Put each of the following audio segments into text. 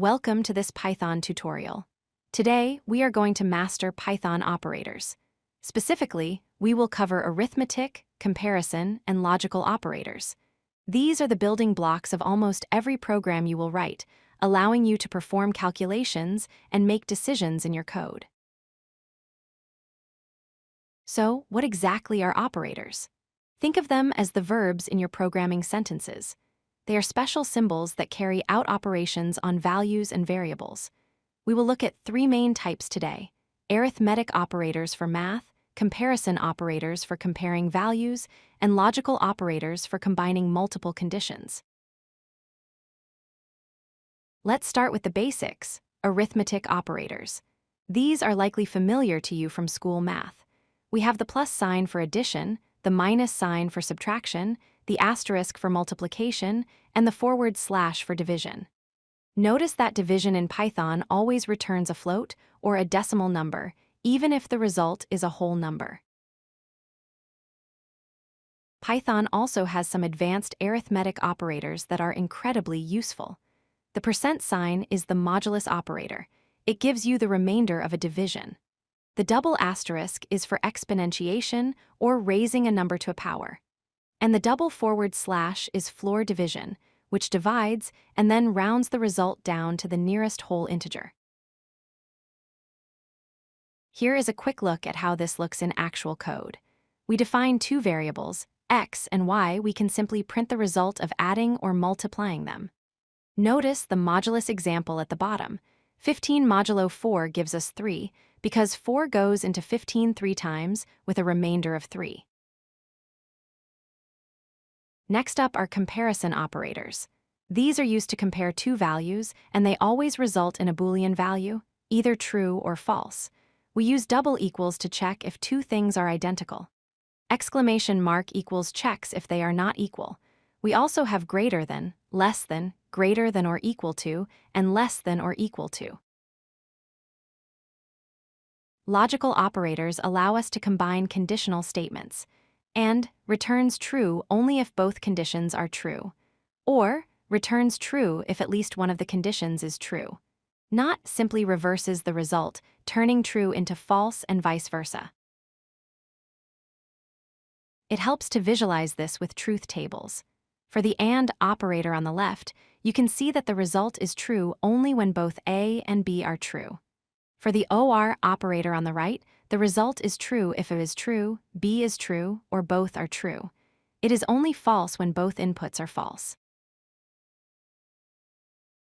Welcome to this Python tutorial. Today, we are going to master Python operators. Specifically, we will cover arithmetic, comparison, and logical operators. These are the building blocks of almost every program you will write, allowing you to perform calculations and make decisions in your code. So, what exactly are operators? Think of them as the verbs in your programming sentences. They are special symbols that carry out operations on values and variables. We will look at three main types today: arithmetic operators for math, comparison operators for comparing values, and logical operators for combining multiple conditions. Let's start with the basics: arithmetic operators. These are likely familiar to you from school math. We have the plus sign for addition, the minus sign for subtraction, the asterisk for multiplication, and the forward slash for division. Notice that division in Python always returns a float or a decimal number, even if the result is a whole number. Python also has some advanced arithmetic operators that are incredibly useful. The percent sign is the modulus operator. It gives you the remainder of a division. The double asterisk is for exponentiation or raising a number to a power. And the double forward slash is floor division, which divides and then rounds the result down to the nearest whole integer. Here is a quick look at how this looks in actual code. We define two variables, x and y. We can simply print the result of adding or multiplying them. Notice the modulus example at the bottom. 15 modulo 4 gives us 3, because 4 goes into 15 3 times with a remainder of 3. Next up are comparison operators. These are used to compare two values, and they always result in a Boolean value, either true or false. We use double equals to check if two things are identical. Exclamation mark equals checks if they are not equal. We also have greater than, less than, greater than or equal to, and less than or equal to. Logical operators allow us to combine conditional statements. And returns true only if both conditions are true, or returns true if at least one of the conditions is true. Not simply reverses the result, turning true into false and vice versa. It helps to visualize this with truth tables. For the AND operator on the left, you can see that the result is true only when both A and B are true. For the OR operator on the right, the result is true if A is true, B is true, or both are true. It is only false when both inputs are false.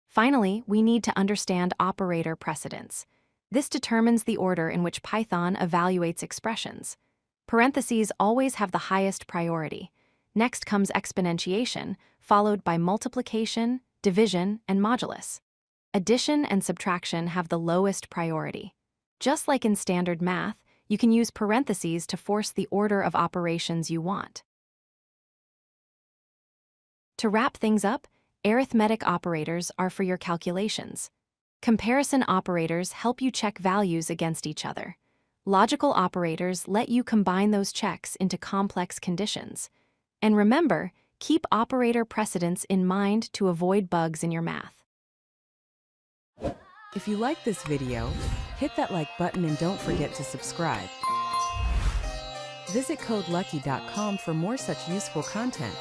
Finally, we need to understand operator precedence. This determines the order in which Python evaluates expressions. Parentheses always have the highest priority. Next comes exponentiation, followed by multiplication, division, and modulus. Addition and subtraction have the lowest priority. Just like in standard math, you can use parentheses to force the order of operations you want. To wrap things up, arithmetic operators are for your calculations. Comparison operators help you check values against each other. Logical operators let you combine those checks into complex conditions. And remember, keep operator precedence in mind to avoid bugs in your math. If you like this video, hit that like button and don't forget to subscribe. Visit codelucky.com for more such useful content.